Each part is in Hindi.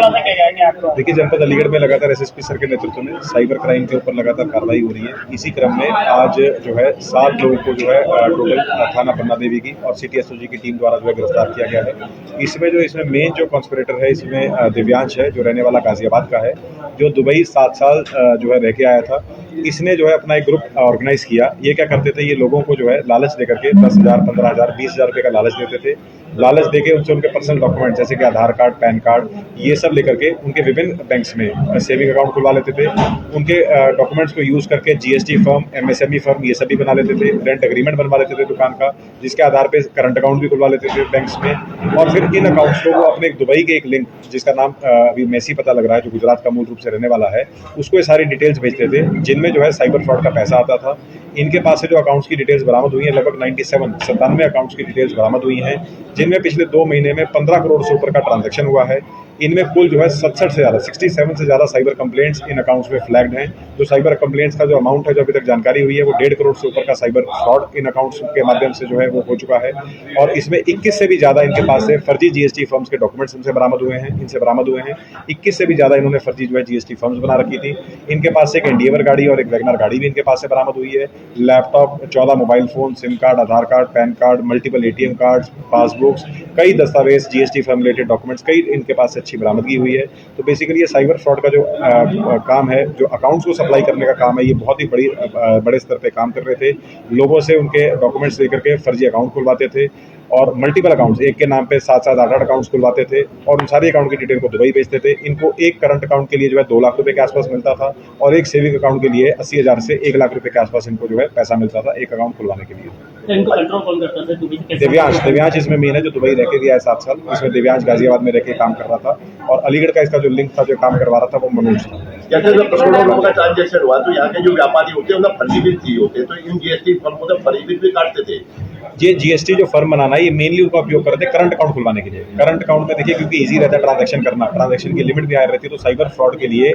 खुलासा किया जाएगा आपको? देखिए, जनपद अलीगढ़ में लगातार एसएसपी सर के नेतृत्व में साइबर क्राइम के ऊपर लगातार कार्रवाई हो रही है। इसी क्रम में आज जो है 7 लोगों को जो है टोटल थाना पन्ना देवी की और सिटी एसओजी की टीम द्वारा जो है गिरफ्तार किया गया है। इसमें मेन जो कॉन्स्पिरेटर है इसमें दिव्यांश है, जो रहने वाला गाजियाबाद का है, जो दुबई 7 साल जो है रह के आया था। इसने जो है अपना एक ग्रुप ऑर्गेनाइज किया। ये क्या करते थे, ये लोगों को जो है लालच देकर के 10,000, 15,000, 20,000 रुपये का लालच देते थे। लालच देके उनसे उनके पर्सनल डॉक्यूमेंट जैसे कि आधार कार्ड, पैन कार्ड, ये सब लेकर के उनके विभिन्न बैंक्स में सेविंग अकाउंट खुलवा लेते थे। उनके डॉक्यूमेंट्स को यूज़ करके जीएसटी फर्म, एमएसएमई फर्म, ये सभी बना लेते थे। रेंट एग्रीमेंट बनवा लेते थे दुकान का, जिसके आधार पे करंट अकाउंट भी खुलवा लेते थे बैंक्स में। और फिर इन अकाउंट्स को वो अपने दुबई के एक लिंक, जिसका नाम अभी मैसी पता लग रहा है, जो गुजरात का मूल रूप से रहने वाला है, उसको ये सारी डिटेल्स भेजते थे, जिनमें जो है साइबर फ्रॉड का पैसा आता था। इनके पास से जो अकाउंट्स की डिटेल्स बरामद हुई हैं, लगभग 97 अकाउंट्स की डिटेल्स बरामद हुई हैं, जिनमें पिछले 2 महीने में 15 करोड़ से ऊपर का ट्रांजैक्शन हुआ है। इनमें कुल जो है 67 से ज़्यादा 67 से ज़्यादा साइबर कंप्लेंट्स इन अकाउंट्स में फ्लैग्ड हैं। जो साइबर कंप्लेंट्स का जो अमाउंट है, जो अभी तक जानकारी हुई है, वो 1.5 करोड़ से ऊपर का साइबर फ्रॉड इन अकाउंट्स के माध्यम से जो है वो हो चुका है। और इसमें 21 से भी ज़्यादा इनके पास से फर्जी जीएसटी फर्म्स के डॉक्यूमेंट्स इनसे बरामद हुए हैं। 21 से भी ज़्यादा इन्होंने फर्जी जो है जीएसटी फर्म्स बना रखी थी। इनके पास से एक एंडिवर गाड़ी और एक वैगनर गाड़ी भी इनके पास से बरामद हुई है। Laptop, 14 mobile phone, sim card, Aadhaar card, PAN card, multiple ATM cards, passbooks, कई दस्तावेज, जीएसटी फर्म रिलेटेड डॉक्यूमेंट्स, कई इनके पास से अच्छी बरामदगी हुई है। तो बेसिकली ये साइबर फ्रॉड का जो काम है, जो अकाउंट्स को सप्लाई करने का काम है, ये बहुत ही बड़े स्तर पे काम कर रहे थे। लोगों से उनके डॉक्यूमेंट्स लेकर के फर्जी अकाउंट खुलवाते थे और मल्टीपल अकाउंट्स, एक के नाम पे 7-7, 8-8 अकाउंट्स खुलवाते थे और उन सारे अकाउंट की डिटेल को दुबई भेजते थे। इनको एक करंट अकाउंट के लिए जो है 2 लाख रुपए के आसपास मिलता था और एक सेविंग अकाउंट के लिए 80,000 से 1 लाख रुपए के आसपास इनको जो है पैसा मिलता था एक अकाउंट खुलवाने के लिए। तो इनको कंट्रोल कौन करता था दुबई से? दिव्यांश इसमें मेन है, जो दुबई रह के गया है 7 साल। इसमें दिव्यांश गाजियाबाद में रह के काम कर रहा था और अलीगढ़ का इसका जो लिंक था, जो काम करवा रहा था, वो मनोज था। जैसे करोड़ों लोगों का ट्रांजेक्शन हुआ, तो यहाँ के जो व्यापारी होते हैं उन्हें फर्जी बिल चाहिए होते, तो इन जीएसटी फर्म को फर्जी बिल भी काटते थे। ये जीएसटी जो फर्म बनाना है, ये मेनली उनका उपयोग करते हैं करंट अकाउंट खुलवाने के लिए। करंट अकाउंट में देखिए, क्योंकि इजी रहता है ट्रांजैक्शन करना, ट्रांजैक्शन की लिमिट भी हाई रहती है, तो साइबर फ्रॉड के लिए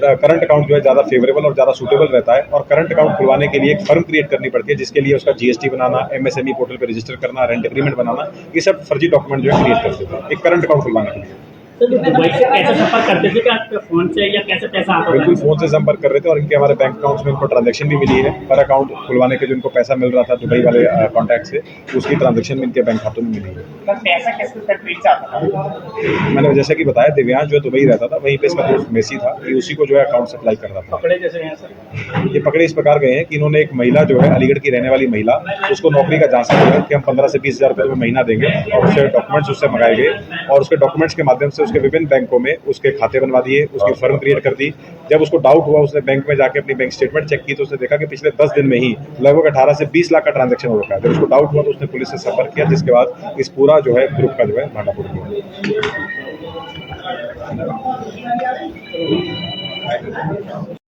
करंट अकाउंट जो है ज़्यादा फेवरेबल और ज़्यादा सूटेबल रहता है। और करंट अकाउंट खुलवाने के लिए एक फर्म क्रिएट करनी पड़ती है, जिसके लिए उसका जीएसटी बनाना, एमएसएमई पोर्टल पर रजिस्टर करना, रेंट एग्रीमेंट बनाना, ये सब फर्जी डॉक्यूमेंट जो है क्रिएट करते थे एक करंट अकाउंट खुलवाने के लिए। तो दुबई से कैसे संपर्क करते थे? क्या फोन से या कैसे पैसा आता था? बिल्कुल फ़ोन से संपर्क कर रहे थे और इनके हमारे बैंक अकाउंट्स में इनको ट्रांजैक्शन भी मिली है। पर अकाउंट खुलवाने के जो इनको पैसा मिल रहा था दुबई वाले कॉन्टैक्ट से, उसकी ट्रांजैक्शन में इनके बैंक खातों में मिली है। पैसा कैसे तक आता था? मैंने जैसे कि बताया, दिव्यांश जो दुबई रहता था, वहीं पे इसका दोस्त मेसी था, ये उसी को जो है अकाउंट सप्लाई कर रहा था। पकड़े कैसे हैं सर? ये पकड़े इस प्रकार गए हैं कि इन्होंने एक महिला जो है अलीगढ़ की रहने वाली महिला, उसको नौकरी का झांसा दिया कि हम 15 से 20,000 रुपये महीना देंगे और उससे डॉक्यूमेंट्स उससे मंगाए गए और उसके डॉक्यूमेंट्स के माध्यम से उसके विभिन्न बैंकों में उसके खाते बनवा दिए, उसकी फर्म क्रिएट कर दी। जब उसको डाउट हुआ, उसने बैंक में जाके अपनी बैंक स्टेटमेंट चेक की, तो उसने देखा कि पिछले 10 दिन में ही लगभग 18 से 20 लाख का ट्रांजैक्शन हो रखा है। जब उसको डाउट हुआ तो उसने पुलिस से संपर्क किया, जिसके बाद इस पूरा जो है ग्रुप का जो है भांडाफोड़ किया।